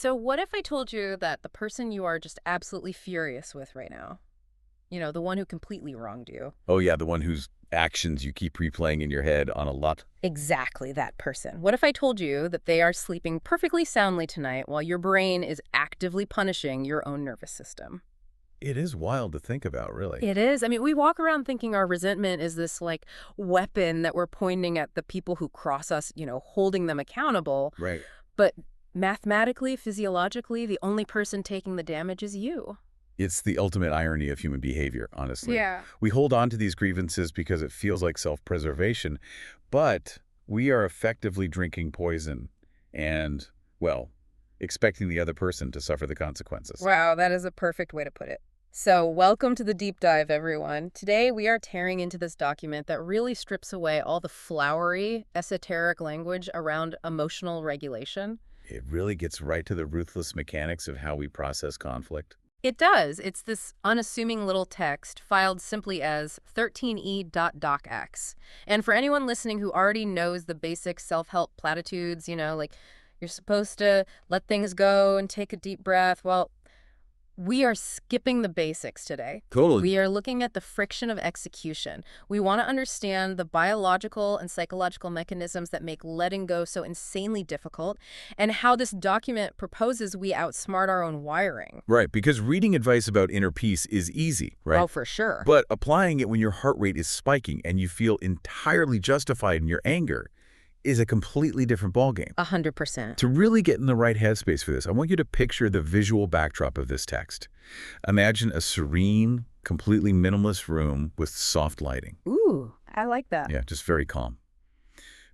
So what if I told you that the person you are just absolutely furious with right now, the one who completely wronged you, Oh, yeah, the one whose actions you keep replaying in your head on a lot. exactly that person. What if I told you that they are sleeping perfectly soundly tonight while your brain is actively punishing your own nervous system? It is wild to think about, really. It is. I mean, we walk around thinking our resentment is this like weapon that we're pointing at the people who cross us, holding them accountable. Right. But mathematically, physiologically, the only person taking the damage is you. It's the ultimate irony of human behavior, honestly. Yeah. We hold on to these grievances because it feels like self-preservation, but we are effectively drinking poison and, well, expecting the other person to suffer the consequences. Wow, that is a perfect way to put it. So, welcome to the deep dive, everyone. Today, we are tearing into this document that really strips away all the flowery, esoteric language around emotional regulation. It really gets right to the ruthless mechanics of how we process conflict. It does. It's this unassuming little text filed simply as 13e.docx. And for anyone listening who already knows the basic self-help platitudes, like you're supposed to let things go and take a deep breath, well, we are skipping the basics today. Totally. We are looking at the friction of execution. We want to understand the biological and psychological mechanisms that make letting go so insanely difficult, and how this document proposes we outsmart our own wiring. Right, because reading advice about inner peace is easy, right? Oh, for sure. But applying it when your heart rate is spiking and you feel entirely justified in your anger is a completely different ballgame. 100%. To really get in the right headspace for this, I want you to picture the visual backdrop of this text. Imagine a serene, completely minimalist room with soft lighting. Ooh, I like that. Yeah, just very calm.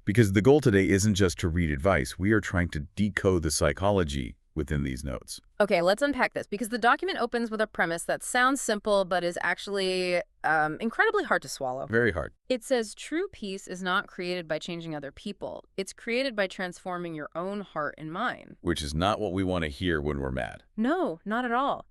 Because the goal today isn't just to read advice. We are trying to decode the psychology within these notes. Okay, let's unpack this, because the document opens with a premise that sounds simple but is actually incredibly hard to swallow. Very hard. It says true peace is not created by changing other people. It's created by transforming your own heart and mind. Which is not what we want to hear when we're mad. No, not at all.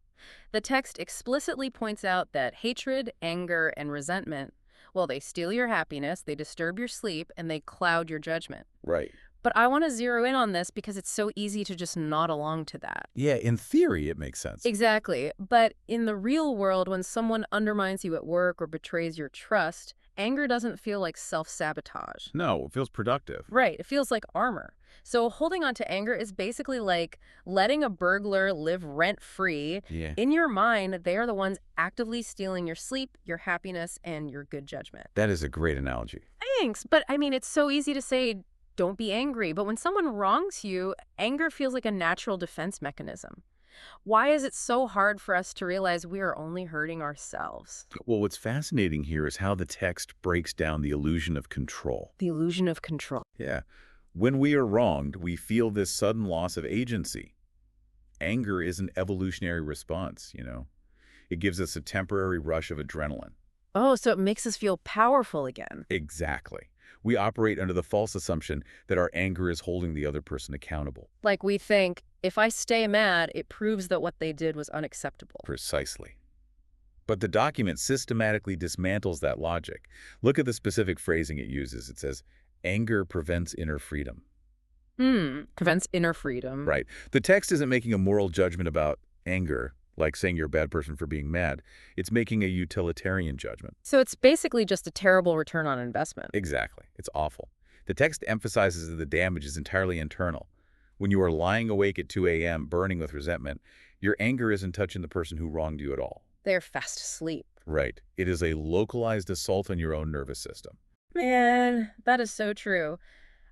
The text explicitly points out that hatred, anger, and resentment, well, they steal your happiness, they disturb your sleep, and they cloud your judgment. Right. But I want to zero in on this because it's so easy to just nod along to that. Yeah, in theory, it makes sense. Exactly. But in the real world, when someone undermines you at work or betrays your trust, anger doesn't feel like self-sabotage. No, it feels productive. Right. It feels like armor. So holding on to anger is basically like letting a burglar live rent-free. Yeah. In your mind, they are the ones actively stealing your sleep, your happiness, and your good judgment. That is a great analogy. Thanks. But I mean, it's so easy to say, don't be angry. But when someone wrongs you, anger feels like a natural defense mechanism. Why is it so hard for us to realize we are only hurting ourselves? Well, what's fascinating here is how the text breaks down the illusion of control. The illusion of control. Yeah. When we are wronged, we feel this sudden loss of agency. Anger is an evolutionary response. It gives us a temporary rush of adrenaline. Oh, so it makes us feel powerful again. Exactly. We operate under the false assumption that our anger is holding the other person accountable. Like we think, if I stay mad, it proves that what they did was unacceptable. Precisely. But the document systematically dismantles that logic. Look at the specific phrasing it uses. It says, anger prevents inner freedom. Prevents inner freedom. Right. The text isn't making a moral judgment about anger, like saying you're a bad person for being mad. It's making a utilitarian judgment. So it's basically just a terrible return on investment. Exactly. It's awful. The text emphasizes that the damage is entirely internal. When you are lying awake at 2 a.m., burning with resentment, your anger isn't touching the person who wronged you at all. They're fast asleep. Right. It is a localized assault on your own nervous system. Man, that is so true.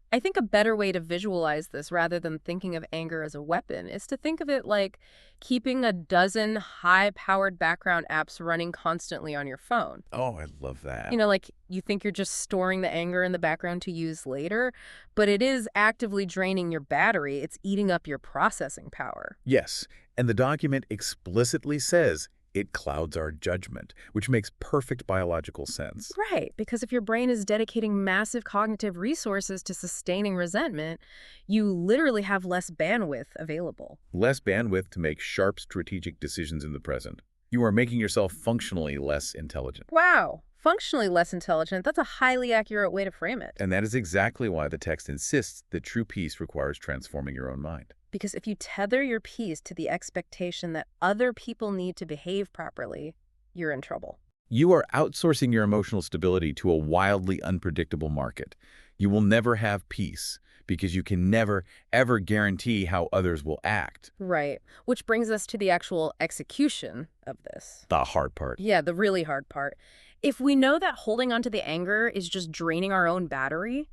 I think a better way to visualize this, rather than thinking of anger as a weapon, is to think of it like keeping a dozen high-powered background apps running constantly on your phone. Oh, I love that. Like you think you're just storing the anger in the background to use later, but it is actively draining your battery. It's eating up your processing power. Yes, and the document explicitly says it clouds our judgment, which makes perfect biological sense. Right, because if your brain is dedicating massive cognitive resources to sustaining resentment, you literally have less bandwidth available. Less bandwidth to make sharp strategic decisions in the present. You are making yourself functionally less intelligent. Wow, functionally less intelligent, that's a highly accurate way to frame it. And that is exactly why the text insists that true peace requires transforming your own mind. Because if you tether your peace to the expectation that other people need to behave properly, you're in trouble. You are outsourcing your emotional stability to a wildly unpredictable market. You will never have peace because you can never, ever guarantee how others will act. Right. Which brings us to the actual execution of this. The hard part. Yeah, the really hard part. If we know that holding onto the anger is just draining our own battery,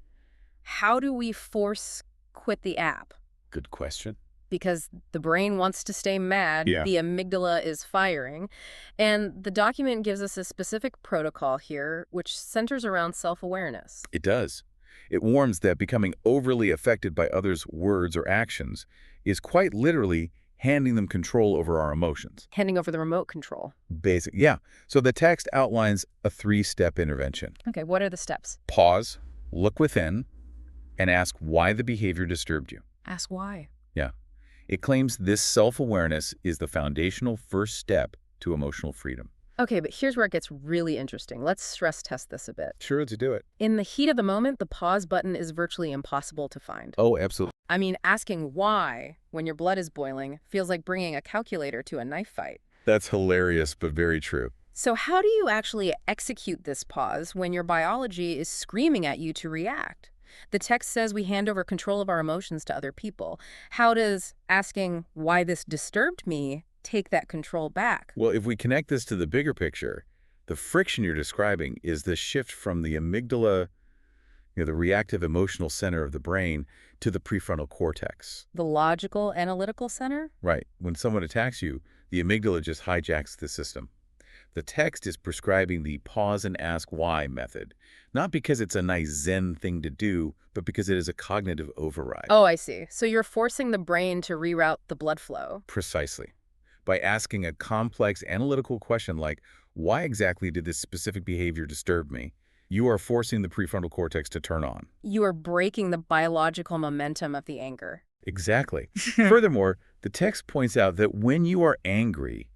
how do we force quit the app? Good question. Because the brain wants to stay mad, Yeah. the amygdala is firing. And the document gives us a specific protocol here, which centers around self-awareness. It does. It warns that becoming overly affected by others' words or actions is quite literally handing them control over our emotions. Handing over the remote control. Yeah. So the text outlines a 3-step intervention. Okay, what are the steps? Pause, look within, and ask why the behavior disturbed you. Ask why. Yeah. It claims this self-awareness is the foundational first step to emotional freedom. Okay, but here's where it gets really interesting. Let's stress test this a bit. Sure, let's do it. In the heat of the moment, the pause button is virtually impossible to find. Oh, absolutely. I mean, asking why when your blood is boiling feels like bringing a calculator to a knife fight. That's hilarious, but very true. So how do you actually execute this pause when your biology is screaming at you to react? The text says we hand over control of our emotions to other people. How does asking why this disturbed me take that control back? Well, if we connect this to the bigger picture, the friction you're describing is the shift from the amygdala, the reactive emotional center of the brain, to the prefrontal cortex. The logical, analytical center? Right. When someone attacks you, the amygdala just hijacks the system. The text is prescribing the pause and ask why method, not because it's a nice Zen thing to do, but because it is a cognitive override. Oh, I see. So you're forcing the brain to reroute the blood flow. Precisely. By asking a complex analytical question like, why exactly did this specific behavior disturb me? You are forcing the prefrontal cortex to turn on. You are breaking the biological momentum of the anger. Exactly. Furthermore, the text points out that when you are angry,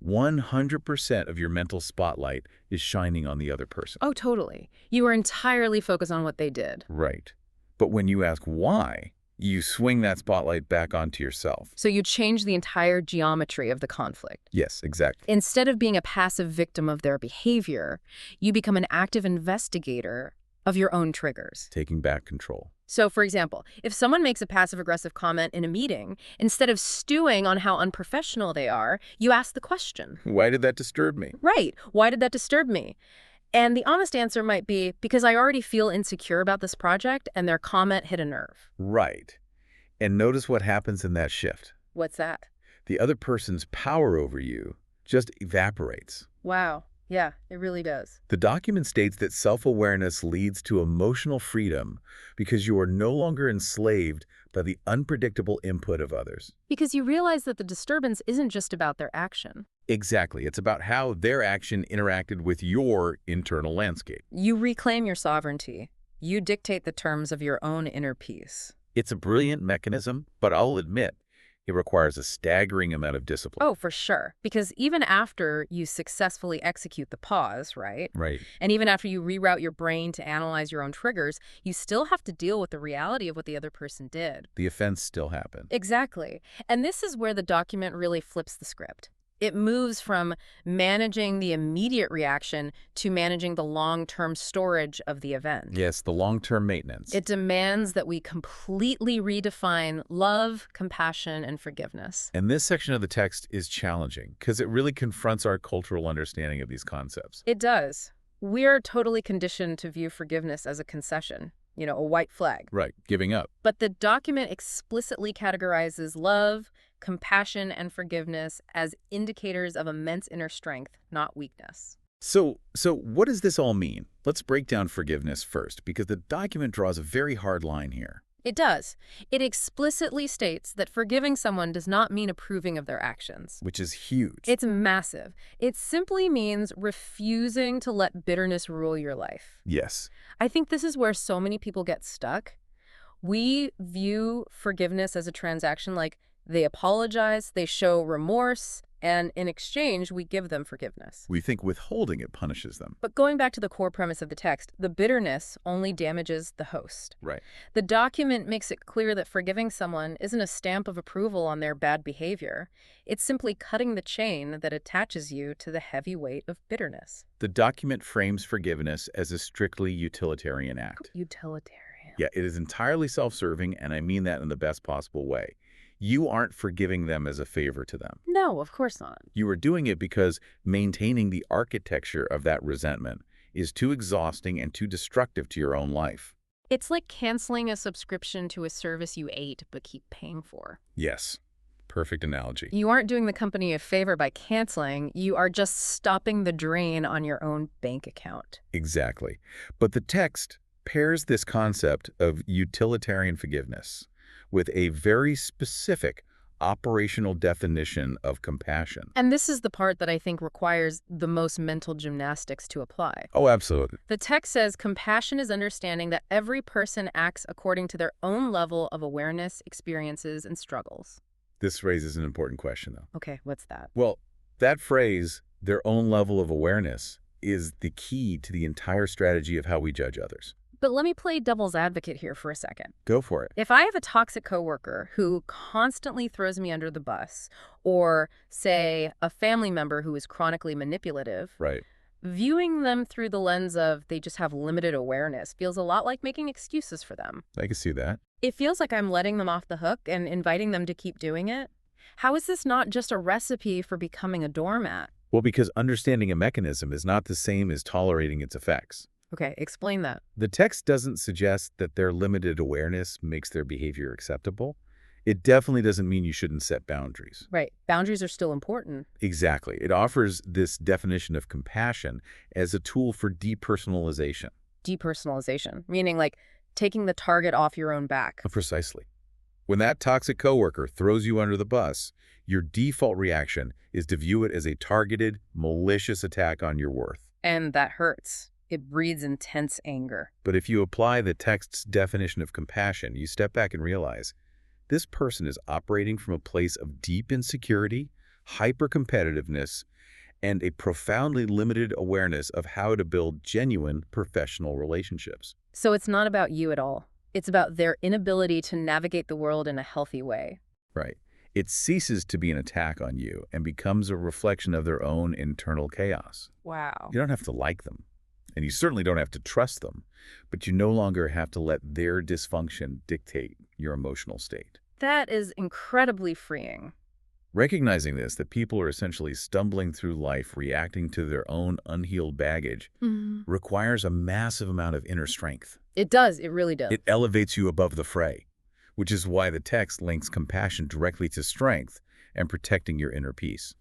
100% of your mental spotlight is shining on the other person. Oh, totally. You are entirely focused on what they did. Right. But when you ask why, you swing that spotlight back onto yourself. So you change the entire geometry of the conflict. Yes, exactly. Instead of being a passive victim of their behavior, you become an active investigator of your own triggers. Taking back control. So, for example, if someone makes a passive-aggressive comment in a meeting, instead of stewing on how unprofessional they are, you ask the question. Why did that disturb me? Right. Why did that disturb me? And the honest answer might be, because I already feel insecure about this project and their comment hit a nerve. Right. And notice what happens in that shift. What's that? The other person's power over you just evaporates. Wow. Yeah, it really does. The document states that self-awareness leads to emotional freedom because you are no longer enslaved by the unpredictable input of others. Because you realize that the disturbance isn't just about their action. Exactly. It's about how their action interacted with your internal landscape. You reclaim your sovereignty. You dictate the terms of your own inner peace. It's a brilliant mechanism, but I'll admit, it requires a staggering amount of discipline. Oh, for sure. Because even after you successfully execute the pause, right? Right. And even after you reroute your brain to analyze your own triggers, you still have to deal with the reality of what the other person did. The offense still happened. Exactly. And this is where the document really flips the script. It moves from managing the immediate reaction to managing the long-term storage of the event. Yes, the long-term maintenance. It demands that we completely redefine love, compassion, and forgiveness. And this section of the text is challenging because it really confronts our cultural understanding of these concepts. It does. We're totally conditioned to view forgiveness as a concession, a white flag. Right, giving up. But the document explicitly categorizes love, compassion, and forgiveness as indicators of immense inner strength, not weakness. So what does this all mean? Let's break down forgiveness first, because the document draws a very hard line here. It does. It explicitly states that forgiving someone does not mean approving of their actions. Which is huge. It's massive. It simply means refusing to let bitterness rule your life. Yes. I think this is where so many people get stuck. We view forgiveness as a transaction like they apologize, they show remorse, and in exchange, we give them forgiveness. We think withholding it punishes them. But going back to the core premise of the text, the bitterness only damages the host. Right. The document makes it clear that forgiving someone isn't a stamp of approval on their bad behavior. It's simply cutting the chain that attaches you to the heavy weight of bitterness. The document frames forgiveness as a strictly utilitarian act. Utilitarian. Yeah, it is entirely self-serving, and I mean that in the best possible way. You aren't forgiving them as a favor to them. No, of course not. You are doing it because maintaining the architecture of that resentment is too exhausting and too destructive to your own life. It's like canceling a subscription to a service you ate but keep paying for. Yes, perfect analogy. You aren't doing the company a favor by canceling. You are just stopping the drain on your own bank account. Exactly. But the text pairs this concept of utilitarian forgiveness with a very specific operational definition of compassion. And this is the part that I think requires the most mental gymnastics to apply. Oh, absolutely. The text says compassion is understanding that every person acts according to their own level of awareness, experiences, and struggles. This raises an important question, though. Okay, what's that? Well, that phrase, their own level of awareness, is the key to the entire strategy of how we judge others. But let me play devil's advocate here for a second. Go for it. If I have a toxic coworker who constantly throws me under the bus, or, say, a family member who is chronically manipulative, Right. viewing them through the lens of they just have limited awareness feels a lot like making excuses for them. I can see that. It feels like I'm letting them off the hook and inviting them to keep doing it. How is this not just a recipe for becoming a doormat? Well, because understanding a mechanism is not the same as tolerating its effects. Okay, explain that. The text doesn't suggest that their limited awareness makes their behavior acceptable. It definitely doesn't mean you shouldn't set boundaries. Right. Boundaries are still important. Exactly. It offers this definition of compassion as a tool for depersonalization. Depersonalization, meaning like taking the target off your own back. Precisely. When that toxic coworker throws you under the bus, your default reaction is to view it as a targeted, malicious attack on your worth. And that hurts. It breeds intense anger. But if you apply the text's definition of compassion, you step back and realize this person is operating from a place of deep insecurity, hyper-competitiveness, and a profoundly limited awareness of how to build genuine professional relationships. So it's not about you at all. It's about their inability to navigate the world in a healthy way. Right. It ceases to be an attack on you and becomes a reflection of their own internal chaos. Wow. You don't have to like them, and you certainly don't have to trust them, but you no longer have to let their dysfunction dictate your emotional state. That is incredibly freeing. Recognizing this, that people are essentially stumbling through life reacting to their own unhealed baggage, requires a massive amount of inner strength. It does. It really does. It elevates you above the fray, which is why the text links compassion directly to strength and protecting your inner peace.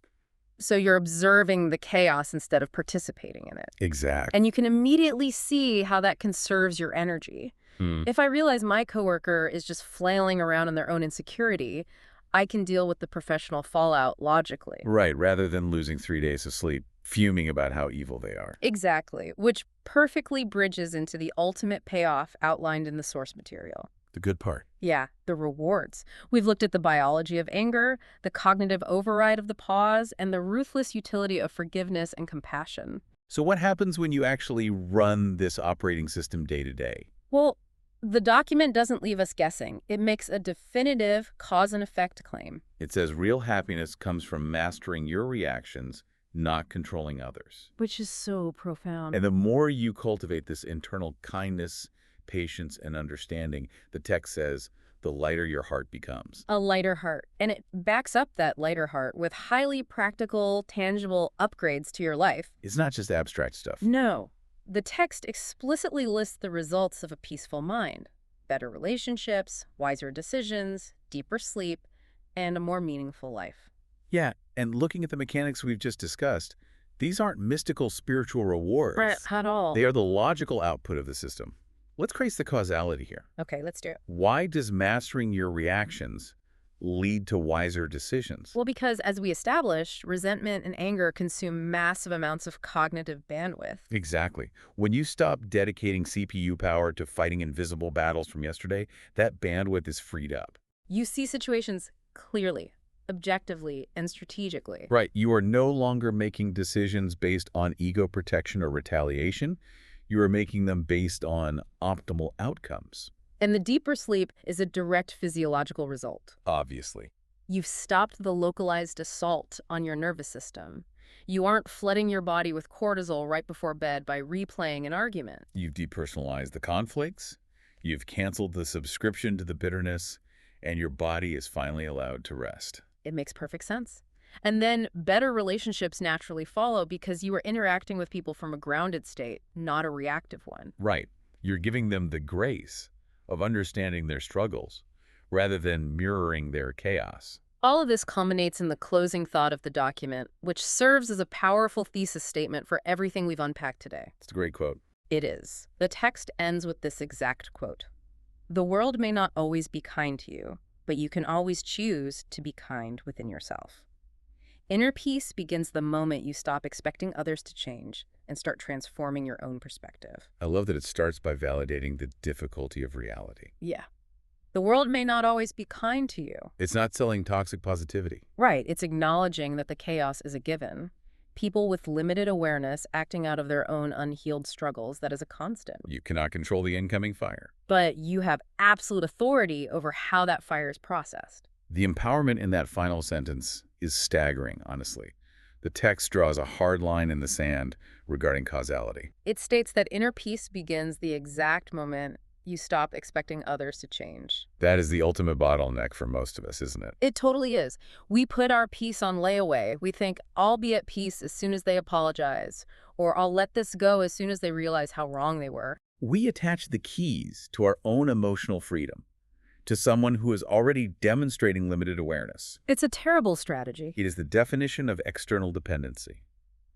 So you're observing the chaos instead of participating in it. Exactly. And you can immediately see how that conserves your energy. If I realize my coworker is just flailing around in their own insecurity, I can deal with the professional fallout logically. Right, rather than losing 3 days of sleep, fuming about how evil they are. Exactly, which perfectly bridges into the ultimate payoff outlined in the source material. The good part. Yeah, the rewards. We've looked at the biology of anger, the cognitive override of the pause, and the ruthless utility of forgiveness and compassion. So what happens when you actually run this operating system day to day? Well, the document doesn't leave us guessing. It makes a definitive cause and effect claim. It says real happiness comes from mastering your reactions, not controlling others. Which is so profound. And the more you cultivate this internal kindness, patience, and understanding, the text says, the lighter your heart becomes. A lighter heart. And it backs up that lighter heart with highly practical, tangible upgrades to your life. It's not just abstract stuff. No. The text explicitly lists the results of a peaceful mind: better relationships, wiser decisions, deeper sleep, and a more meaningful life. Yeah, and looking at the mechanics we've just discussed, these aren't mystical spiritual rewards. Right, at all. They are the logical output of the system. Let's trace the causality here. Okay, let's do it. Why does mastering your reactions lead to wiser decisions? Well, because as we established, resentment and anger consume massive amounts of cognitive bandwidth. Exactly. When you stop dedicating CPU power to fighting invisible battles from yesterday, that bandwidth is freed up. You see situations clearly. objectively and strategically. Right. You are no longer making decisions based on ego protection or retaliation. You are making them based on optimal outcomes. And the deeper sleep is a direct physiological result. Obviously. You've stopped the localized assault on your nervous system. You aren't flooding your body with cortisol right before bed by replaying an argument. You've depersonalized the conflicts. You've canceled the subscription to the bitterness, and your body is finally allowed to rest. It makes perfect sense. And then better relationships naturally follow because you are interacting with people from a grounded state, not a reactive one. Right. You're giving them the grace of understanding their struggles rather than mirroring their chaos. All of this culminates in the closing thought of the document, which serves as a powerful thesis statement for everything we've unpacked today. It's a great quote. It is. The text ends with this exact quote. "The world may not always be kind to you, but you can always choose to be kind within yourself. Inner peace begins the moment you stop expecting others to change and start transforming your own perspective." I love that it starts by validating the difficulty of reality. Yeah. The world may not always be kind to you. It's not selling toxic positivity. Right. It's acknowledging that the chaos is a given. People with limited awareness acting out of their own unhealed struggles, that is a constant. You cannot control the incoming fire. But you have absolute authority over how that fire is processed. The empowerment in that final sentence is staggering, honestly. The text draws a hard line in the sand regarding causality. It states that inner peace begins the exact moment you stop expecting others to change. That is the ultimate bottleneck for most of us, isn't it? It totally is. We put our peace on layaway. We think, I'll be at peace as soon as they apologize, or I'll let this go as soon as they realize how wrong they were. We attach the keys to our own emotional freedom to someone who is already demonstrating limited awareness. It's a terrible strategy. It is the definition of external dependency.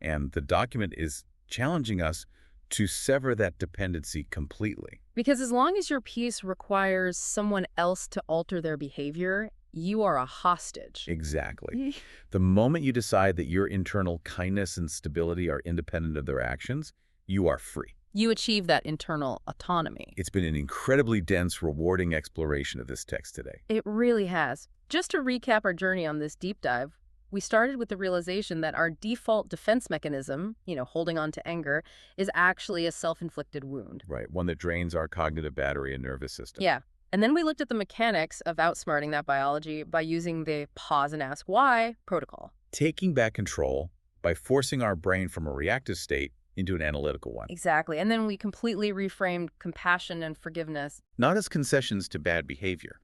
And the document is challenging us to sever that dependency completely. Because as long as your peace requires someone else to alter their behavior, you are a hostage. Exactly. The moment you decide that your internal kindness and stability are independent of their actions, you are free. You achieve that internal autonomy. It's been an incredibly dense, rewarding exploration of this text today. It really has. Just to recap our journey on this deep dive, we started with the realization that our default defense mechanism, holding on to anger, is actually a self-inflicted wound. Right, one that drains our cognitive battery and nervous system. Yeah. And then we looked at the mechanics of outsmarting that biology by using the pause and ask why protocol. Taking back control by forcing our brain from a reactive state into an analytical one. Exactly. And then we completely reframed compassion and forgiveness. Not as concessions to bad behavior,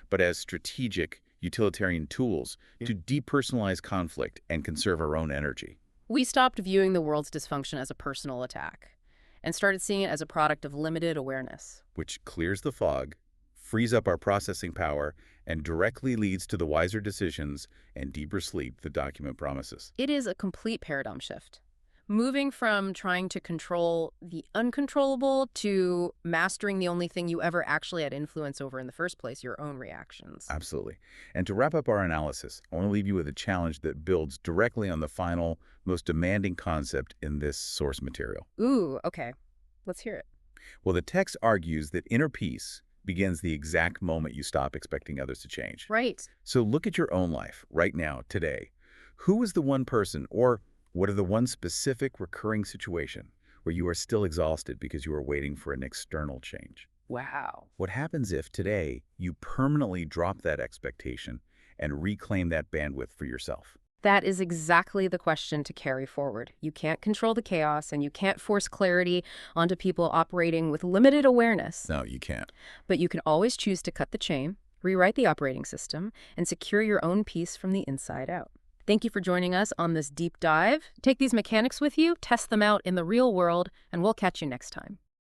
but as strategic, utilitarian tools to depersonalize conflict and conserve our own energy. We stopped viewing the world's dysfunction as a personal attack and started seeing it as a product of limited awareness. Which clears the fog, frees up our processing power, and directly leads to the wiser decisions and deeper sleep the document promises. It is a complete paradigm shift. Moving from trying to control the uncontrollable to mastering the only thing you ever actually had influence over in the first place, your own reactions. Absolutely. And to wrap up our analysis, I want to leave you with a challenge that builds directly on the final, most demanding concept in this source material. Ooh, okay. Let's hear it. Well, the text argues that inner peace begins the exact moment you stop expecting others to change. Right. So look at your own life right now, today. Who is the one person, or what are the one specific recurring situation where you are still exhausted because you are waiting for an external change? Wow. What happens if today you permanently drop that expectation and reclaim that bandwidth for yourself? That is exactly the question to carry forward. You can't control the chaos and you can't force clarity onto people operating with limited awareness. No, you can't. But you can always choose to cut the chain, rewrite the operating system, and secure your own peace from the inside out. Thank you for joining us on this deep dive. Take these mechanics with you, test them out in the real world, and we'll catch you next time.